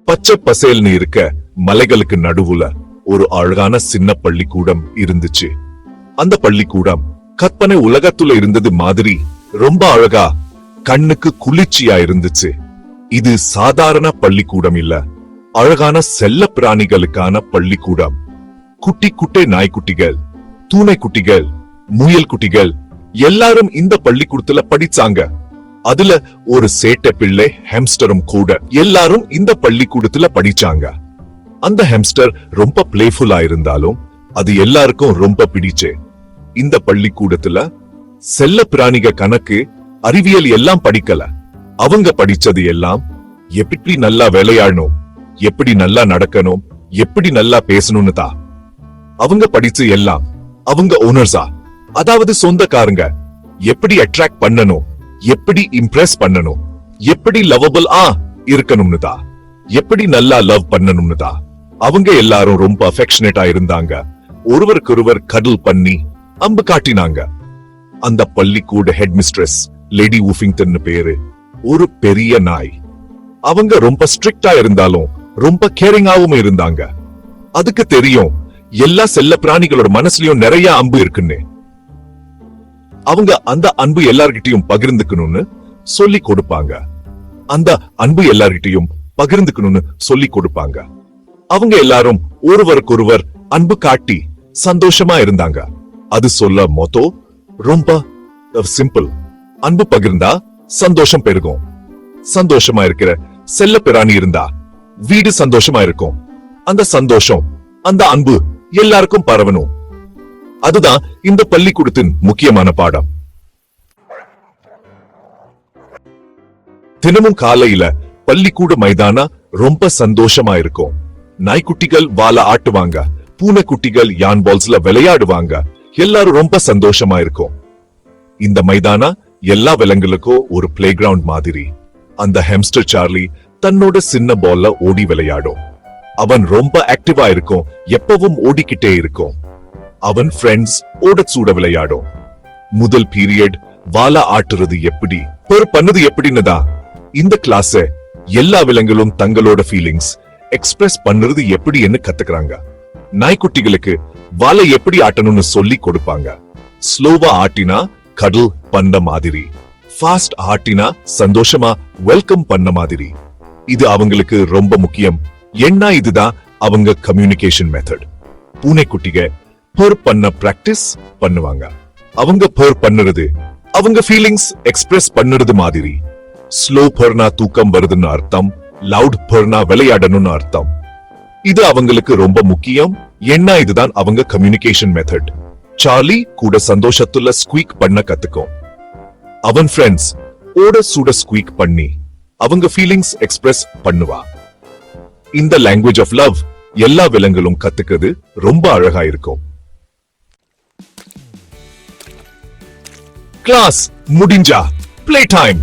பச்சை பசேல்னு இருக்க மலைகளுக்கு நடுவுல ஒரு அழகான சின்ன பள்ளிக்கூடம் இருந்துச்சு. அந்த பள்ளிக்கூடம் கற்பனை உலகத்துல இருந்தது மாதிரி ரொம்ப அழகா கண்ணுக்கு குளிர்ச்சியா இருந்துச்சு. இது சாதாரண பள்ளிக்கூடம் இல்ல, அழகான செல்ல பிராணிகளுக்கான பள்ளிக்கூடம். குட்டி குட்டை நாய்க்குட்டிகள், தூணை குட்டிகள், முயல் குட்டிகள் எல்லாரும் இந்த பள்ளிக்கூடத்துல படிச்சாங்க. அதுல ஒரு சேட்டை பிள்ளை ஹாம்ஸ்டரும் கூட. எல்லாரும் இந்த பள்ளிக்கூடத்துல படிச்சாங்க. அந்த ஹாம்ஸ்டர் ரொம்ப பிளேஃபுல்லா இருந்தாலும் அது எல்லாருக்கும் ரொம்ப பிடிச்சு. இந்த பள்ளிக்கூடத்துல செல்ல பிராணிக கணக்கு, அறிவியல் எல்லாம் படிக்கல. அவங்க படிச்சது எல்லாம் எப்படி நல்லா விளையாடணும், எப்படி நல்லா நடக்கணும், எப்படி நல்லா பேசணும்னு தான். அவங்க படிச்சு எல்லாம் அவங்க ஓனர்ஸா, அதாவது சொந்தக்காரங்க, எப்படி அட்ராக்ட் பண்ணணும், எப்படி இம்ப்ரெஸ் பண்ணணும், எப்படி லவபிள் இருக்கணும்னு தான், எப்படி நல்லா லவ் பண்ணணும்னு தான். அவங்க எல்லாரும் ரொம்ப அஃபெக்ஷனேட்டா இருந்தாங்க. ஒருவருக்கொருவர் கடல் பண்ணி அம்பு காட்டினாங்க. அந்த பள்ளிக்கூட ஹெட் மிஸ்ட்ரஸ் லேடி ஊஃபிங்டன் பேரு, ஒரு பெரிய நாய். அவங்க ரொம்ப ஸ்ட்ரிக்டா இருந்தாலும் ரொம்ப கேரிங்காவும் இருந்தாங்க. அதுக்கு தெரியும் எல்லா செல்ல பிராணிகளோட மனசுலயும் நிறைய அம்பு இருக்குன்னு. அவங்க அந்த அன்பு எல்லார்கிட்டயும் பகிர்ந்துக்கணும்னு சொல்லி கொடுப்பாங்க. அந்த அன்பு எல்லார்கிட்டயும் பகிர்ந்துக்கணும்னு சொல்லி கொடுப்பாங்க. அவங்க எல்லாரும் ஒருவருக்கொருவர் அன்பு காட்டி சந்தோஷமா இருந்தாங்க. அது சொல்ல மொத்தோ ரொம்ப சிம்பிள். அன்பு பகிர்ந்தா சந்தோஷம் பெருகும். சந்தோஷமா இருக்கிற செல்ல பிராணி இருந்தா வீடு சந்தோஷமா இருக்கும். அந்த சந்தோஷம், அந்த அன்பு எல்லாருக்கும் பரவணும். அதுதான் இந்த பள்ளிக்கூடத்தின் முக்கியமான பாடம். தினமும் காலையில பள்ளிக்கூட மைதான ரொம்ப சந்தோஷமா இருக்கும். நாய்க்குட்டிகள் வாழ ஆட்டுவாங்க, பூனைக்குட்டிகள் யான் பால்ஸ்ல விளையாடுவாங்க. எல்லாரும் ரொம்ப சந்தோஷமா இருக்கும். இந்த மைதான எல்லா விலங்குகளுக்கும் ஒரு பிளே கிரவுண்ட் மாதிரி. அந்த ஹாம்ஸ்டர் சார்லி தன்னோட சின்ன பால்ல ஓடி விளையாடும். அவன் ரொம்ப ஆக்டிவா இருக்கும், எப்பவும் ஓடிக்கிட்டே இருக்கும். அவன் ஃப்ரெண்ட்ஸ் ஓடச்சூட விளையாடும். முதல் பீரியட் வாழ ஆட்டுறது எப்படி, பண்ணது எப்படின்னு தான் இந்த கிளாஸ் எல்லா விலங்குகளும் தங்களோட ஃபீலிங்ஸ் எக்ஸ்பிரஸ் பண்றது எப்படின்னு கத்துக்கிறாங்க. நாய்க்குட்டிகளுக்கு வாழை எப்படி ஆட்டணும்னு சொல்லி கொடுப்பாங்க. ஸ்லோவா ஆட்டினா கடல் பண்ண மாதிரி, ஃபாஸ்ட் ஆட்டினா சந்தோஷமா வெல்கம் பண்ண மாதிரி. இது அவங்களுக்கு ரொம்ப முக்கியம். என்ன இதுதான் அவங்க கம்யூனிகேஷன் மெத்தட். பூனைக்குட்டிக பர் பண்ண பிராக்டிஸ் பண்ணுவாங்க. அவங்க பர் பண்ணுறது அவங்க ஃபீலிங்ஸ் எக்ஸ்பிரஸ் பண்ணுறது மாதிரி. ஸ்லோ பர்னா தூக்கம் வருதுன்னு அர்த்தம், லவுட் பர்னா விளையாடணும்னு அர்த்தம். இது அவங்களுக்கு ரொம்ப முக்கியம். என்ன இதுதான் அவங்க கம்யூனிகேஷன் மெத்தட். சார்லி கூட சந்தோஷத்துல ஸ்குவீக் பண்ண கத்துக்கும். அவன் ஃப்ரெண்ட்ஸ் ஓட சூட ஸ்குவீக் பண்ணி அவங்க ஃபீலிங்ஸ் எக்ஸ்பிரஸ் பண்ணுவா. இந்த லாங்குவேஜ் ஆஃப் லவ் எல்லா விலங்குகளும் கத்துக்கிறது ரொம்ப அழகா இருக்கும். கிளாஸ் முடிஞ்சா பிளே டைம்.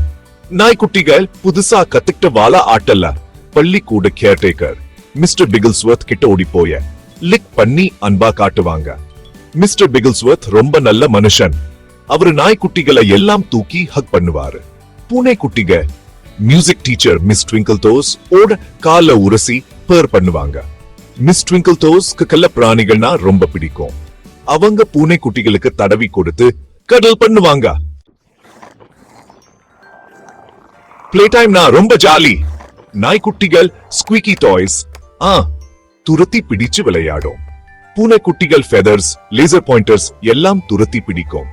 நாய்க்குட்டிகள் புதுசா கத்துக்கிட்ட வாழ ஆட்டல்ல. பள்ளிக்கூட கேர்டேக்கர் மிஸ்டர் பிகில்ஸ்வர்த் கிட்ட ஓடி போய லிக் பண்ணி அன்பா காட்டுவாங்க. மிஸ்டர் பிகில்ஸ்வர்த் ரொம்ப நல்ல மனுஷன். அவரு நாய்க்குட்டிகளை எல்லாம் தூக்கி ஹக் பண்ணுவாரு. பூனைக்குட்டிக music teacher Miss Twinkle Toes ஓட கால உரசி பேர் பண்ணுவாங்க. மிஸ் ட்விங்கிள் டோஸ்க்கு கள்ள பிராணிகள்னா ரொம்ப பிடிக்கும். அவங்க பூனைக்குட்டிகளுக்கு தடவி கொடுத்து கடல் பண்ணுவாங்க. பிளே டைம்னா ரொம்ப ஜாலி. நாய்க்குட்டிகள் ஸ்குவீக்கி டாய்ஸ் துரத்தி பிடிச்சு விளையாடும். பூனைக்குட்டிகள் ஃபெதர்ஸ், லேசர் பாயிண்டர்ஸ் எல்லாம் துரத்தி பிடிக்கும்.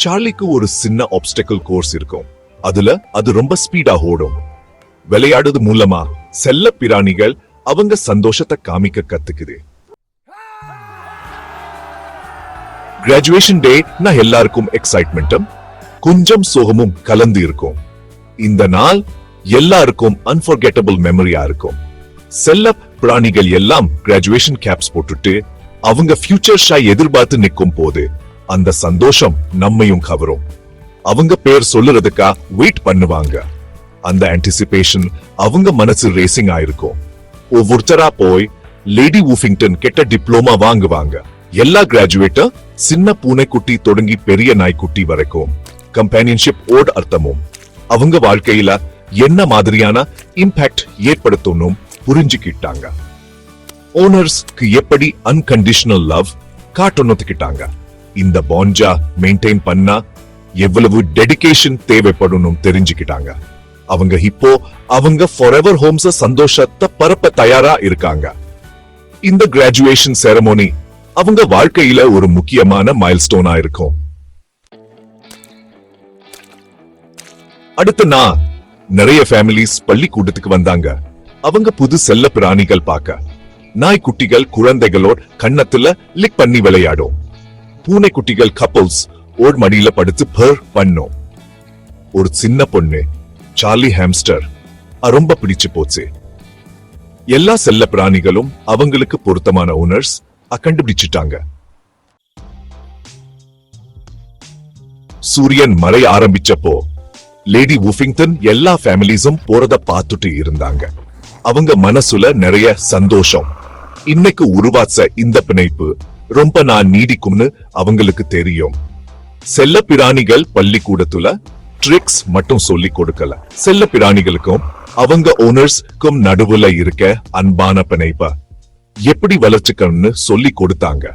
சார்லிக்கு ஒரு சின்ன ஆப்ஸ்டக்கிள் கோர்ஸ் இருக்கும். அதுல அது ரொம்ப ஸ்பீடா ஓடும். விளையாடுறது மூலமா செல்ல பிராணிகள் அவங்க சந்தோஷத்தை காமிக்க கத்துக்குது. கிராஜுவேஷன் டே நான் எல்லாருக்கும் எக்ஸைட்மெண்ட்டும் கொஞ்சம் சோகமும் கலந்து இருக்கும். இந்த நாள் எல்லாருக்கும் அன்ஃபர்கெட்டபிள் மெமரியா இருக்கும். செல்ல பிராணிகள் எல்லாம் கிராஜுவேஷன் கேப்ஸ் போட்டுட்டு அவங்க ஃபியூச்சர் ஷாய் எதிர்பார்த்து நிற்கும் போது அந்த சந்தோஷம் நம்மையும் கவரும். அவங்க பேர் சொல்லுறதுக்கா வெயிட் பண்ணுவாங்க. அந்த ஆன்டிசிபேஷன் அவங்க மனசு ரேசிங் ஆயிருக்கும். ஒவ்வொருத்தரா போய் லேடி ஊஃபிங்டன் கிட்ட டிப்ளோமா வாங்குவாங்க. எல்லா கிராஜுவேட்டும் சின்ன பூனைக்குட்டி தொடங்கி பெரிய நாய்க்குட்டி வரைக்கும் கம்பேனியன்ஷிப் ஓட் அர்த்தமும் அவங்க வாழ்க்கையில என்ன மாதிரியான இம்பாக்ட் ஏற்படுத்தணும் புரிஞ்சுக்கிட்டாங்க. ஓனர்ஸ்க்கு எப்படி அன்கண்டிஷனல் லவ் காட்டணுத்துக்கிட்டாங்க. இந்த பாண்டா மெயின்டைன் பண்ணா எவ்வளவு டெடிகேஷன் தேவைப்படணும் தெரிஞ்சுக்கிட்டாங்க. அவங்க இப்போ அவங்க ஃபாரெவர் ஹோம்ஸ் சந்தோஷத்தை பரப்ப தயாரா இருக்காங்க. இந்த கிராஜுவேஷன் செரமோனி அவங்க வாழ்க்கையில ஒரு முக்கியமான மைல்ஸ்டோனா இருக்கும். அடுத்த நான் நிறைய ஃபேமிலிஸ் பள்ளிக்கூடத்துக்கு வந்தாங்க. அவங்க புது செல்ல பிராணிகள் பார்க்க. நாய்க்குட்டிகள் குழந்தைகளோட கண்ணத்துல லிக் பண்ணி விளையாடும். பூனைக்குட்டிகள் கப்பல்ஸ் ஓர் மடியில படுத்து பர் பண்ணும். ஒரு சின்ன பொண்ணு சார்லி ஹாம்ஸ்டர் ரொம்ப பிடிச்சு போச்சு. எல்லா செல்ல பிராணிகளும் அவங்களுக்கு பொருத்தமான ஓனர்ஸ் கண்டுபிடிச்சிட்டாங்க. சூரியன் மறைய ஆரம்பிச்சப்போ லேடி வூஃபிங்டன் எல்லா ஃபேமிலிஸும் போறத பார்த்துட்டு இருந்தாங்க. அவங்க மனசுல நிறைய சந்தோஷம். இன்னைக்கு உருவாச்ச இந்த பிணைப்பு ரொம்ப நான் நீடிக்கும்னு அவங்களுக்கு தெரியும். செல்ல பிராணிகள் பள்ளிக்கூடத்துல ட்ரிக்ஸ் மட்டும் சொல்லி கொடுக்கல. செல்ல பிராணிகளுக்கும் அவங்க ஓனர்ஸ்க்கும் நடுவுல இருக்க அன்பான பிணைப்ப எப்படி வளர்ச்சிக்கணும்னு சொல்லி கொடுத்தாங்க.